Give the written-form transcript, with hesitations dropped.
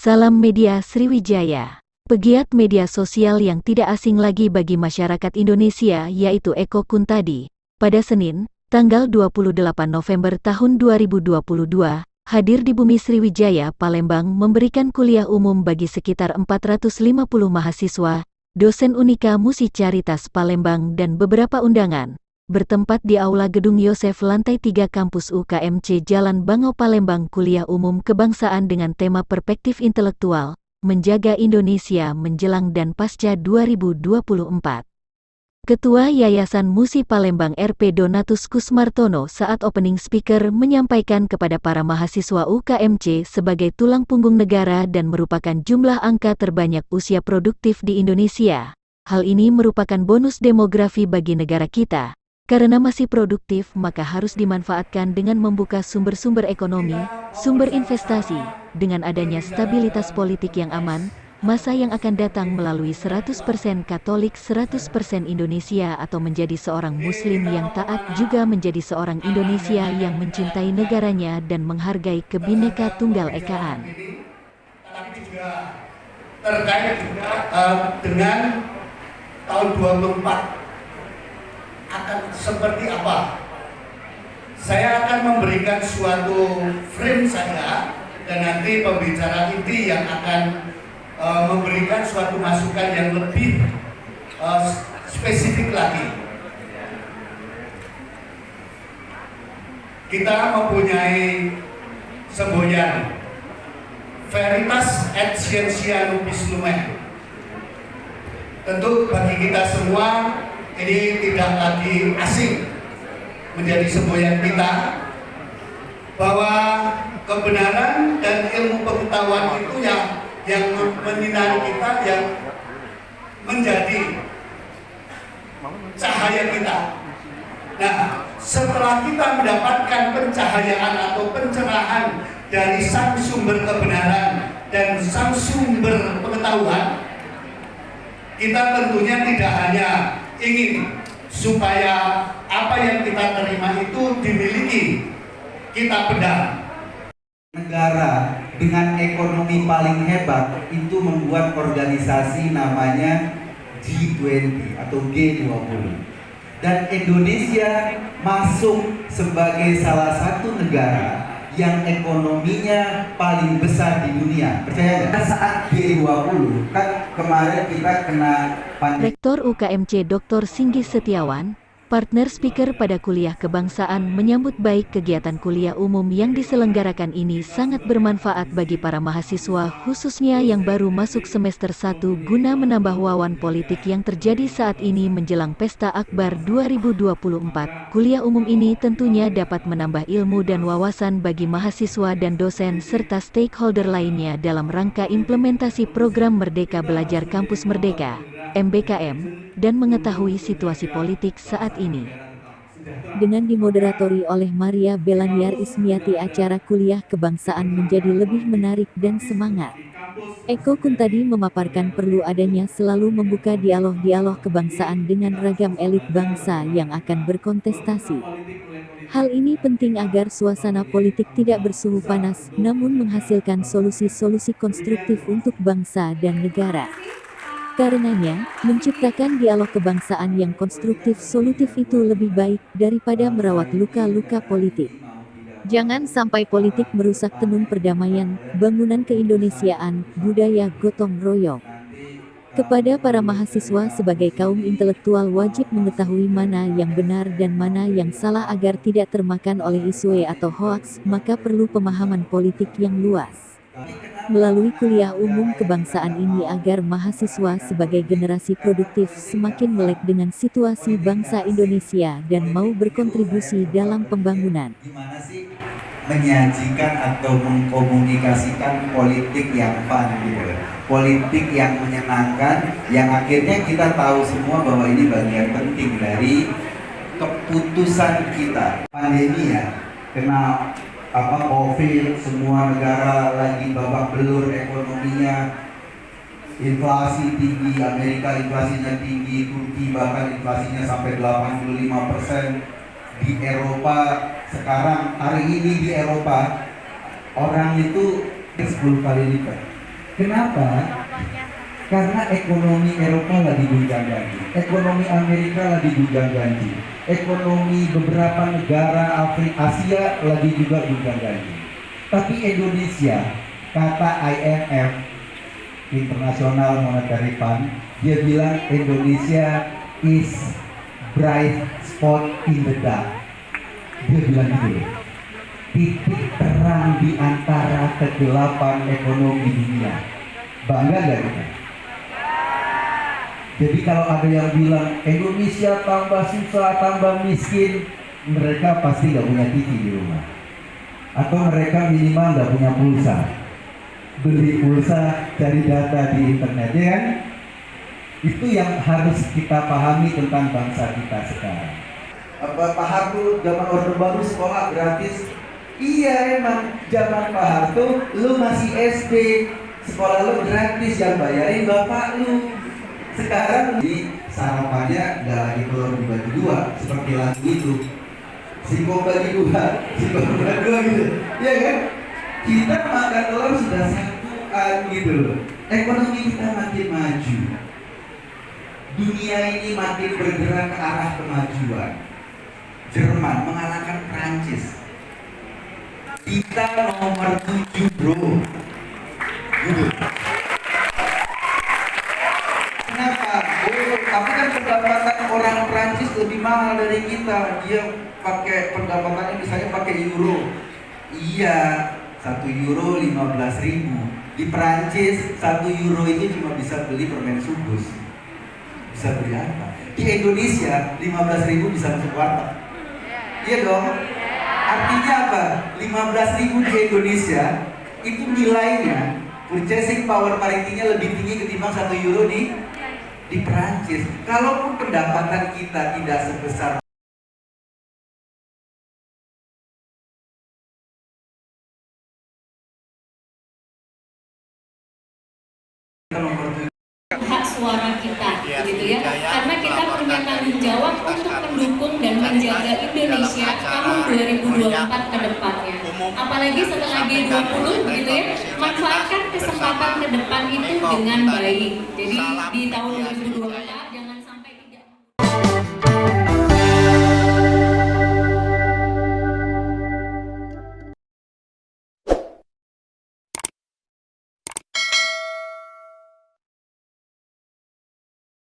Salam Media Sriwijaya. Pegiat media sosial yang tidak asing lagi bagi masyarakat Indonesia yaitu Eko Kuntadi, pada Senin, tanggal 28 November tahun 2022, hadir di Bumi Sriwijaya, Palembang memberikan kuliah umum bagi sekitar 450 mahasiswa, dosen Unika Musikaritas Palembang dan beberapa undangan, bertempat di Aula Gedung Yosef lantai 3 Kampus UKMC Jalan Bangau Palembang. Kuliah umum kebangsaan dengan tema perspektif intelektual, menjaga Indonesia menjelang dan pasca 2024. Ketua Yayasan Musi Palembang RP Donatus Kusmartono saat opening speaker menyampaikan kepada para mahasiswa UKMC sebagai tulang punggung negara dan merupakan jumlah angka terbanyak usia produktif di Indonesia. Hal ini merupakan bonus demografi bagi negara kita. Karena masih produktif, maka harus dimanfaatkan dengan membuka sumber-sumber ekonomi, sumber investasi, dengan adanya stabilitas politik yang aman, masa yang akan datang melalui 100% Katolik 100% Indonesia atau menjadi seorang Muslim yang taat juga menjadi seorang Indonesia yang mencintai negaranya dan menghargai Kebhinneka Tunggal Ikaan. Tapi juga terkait juga dengan tahun 24 akan seperti apa. Saya akan memberikan suatu frame saja dan nanti pembicara inti yang akan memberikan suatu masukan yang lebih spesifik lagi. Kita mempunyai semboyan Veritas et Scientia Nubis Lumen. Tentu bagi kita semua ini tidak lagi asing menjadi semboyan kita, bahwa kebenaran dan ilmu pengetahuan itu yang menyinari kita, yang menjadi cahaya kita. Nah, setelah kita mendapatkan pencahayaan atau pencerahan dari sang sumber kebenaran dan sang sumber pengetahuan, kita tentunya tidak hanya ingin supaya apa yang kita terima itu dimiliki, kita pedang. Negara dengan ekonomi paling hebat itu membuat organisasi namanya G20 atau G20. Dan Indonesia masuk sebagai salah satu negara yang ekonominya paling besar di dunia. Percaya nggak? Saat G20 kan kemarin kita kena pandemi. Rektor UKMC Dr. Singgi Setiawan, partner speaker pada kuliah kebangsaan, menyambut baik kegiatan kuliah umum yang diselenggarakan ini sangat bermanfaat bagi para mahasiswa khususnya yang baru masuk semester 1 guna menambah wawasan politik yang terjadi saat ini menjelang Pesta Akbar 2024. Kuliah umum ini tentunya dapat menambah ilmu dan wawasan bagi mahasiswa dan dosen serta stakeholder lainnya dalam rangka implementasi program Merdeka Belajar Kampus Merdeka (MBKM) dan mengetahui situasi politik saat ini. Dengan dimoderatori oleh Maria Belaniar Ismiati, acara kuliah kebangsaan menjadi lebih menarik dan semangat. Eko Kuntadi memaparkan perlu adanya selalu membuka dialog-dialog kebangsaan dengan ragam elit bangsa yang akan berkontestasi. Hal ini penting agar suasana politik tidak bersuhu panas, namun menghasilkan solusi-solusi konstruktif untuk bangsa dan negara. Karenanya, menciptakan dialog kebangsaan yang konstruktif solutif itu lebih baik daripada merawat luka-luka politik. Jangan sampai politik merusak tenun perdamaian, bangunan keindonesiaan, budaya gotong royong. Kepada para mahasiswa sebagai kaum intelektual wajib mengetahui mana yang benar dan mana yang salah agar tidak termakan oleh isu atau hoaks, maka perlu pemahaman politik yang luas. Melalui kuliah umum kebangsaan ini agar mahasiswa sebagai generasi produktif semakin melek dengan situasi bangsa Indonesia dan mau berkontribusi dalam pembangunan. Menyajikan atau mengkomunikasikan politik yang fun, politik yang menyenangkan, yang akhirnya kita tahu semua bahwa ini bagian penting dari keputusan kita. Pandemi ya, kena COVID, semua negara lagi babak belur ekonominya, inflasi tinggi, Amerika inflasinya tinggi, Turki bahkan inflasinya sampai 85%, di Eropa sekarang hari ini di Eropa orang itu 10 kali lipat. Kenapa? Karena ekonomi Eropa lagi gonjang-ganjing, ekonomi Amerika lagi gonjang-ganjing, ekonomi beberapa negara Asia lagi juga gonjang-ganjing. Tapi Indonesia, kata IMF, International Monetary Fund, dia bilang Indonesia is bright spot in the dark. Dia bilang gitu, titik terang di antara kegelapan ekonomi dunia. Bangga gak kita? Jadi kalau ada yang bilang Indonesia tambah susah, tambah miskin, mereka pasti gak punya TV di rumah, atau mereka minimal gak punya pulsa. Beli pulsa, cari data di internet, ya kan? Itu yang harus kita pahami tentang bangsa kita sekarang. Pak Harto zaman Orde Baru sekolah gratis. Iya, emang zaman Pak Harto lu masih SD, sekolah lu gratis, yang bayarin bapak lu. Sekarang di sarapannya nggak lagi telur dibagi dua seperti lagu itu, singkong bagi dua, singkong bagi dua gitu, ya kan? Kita makan telur sudah satuan gitu loh. Ekonomi kita makin maju, dunia ini makin bergerak ke arah kemajuan. Jerman mengalahkan Prancis. Kita nomor 7 bro. Gitu. Kenapa? Oh, tapi kan pendapatan orang Prancis lebih mahal dari kita. Dia pakai pendapatannya misalnya pakai euro. Iya, 1 euro 15.000. Di Prancis 1 euro itu cuma bisa beli permen subus. Bisa beli apa? Di Indonesia 15.000 bisa masuk warteg. Iya dong. Artinya apa? 15.000 di Indonesia itu nilainya, purchasing power parity-nya lebih tinggi ketimbang 1 euro di Perancis. Kalaupun pendapatan kita tidak sebesar hak suara kita, gitu ya, karena kita punya tanggung jawab untuk mendukung dan menjaga Indonesia tahun 2024 ke depannya. Apalagi setelah G20, gitu ya, manfaatkan kesempatan ke depan itu dengan baik. Jadi di tahun 2024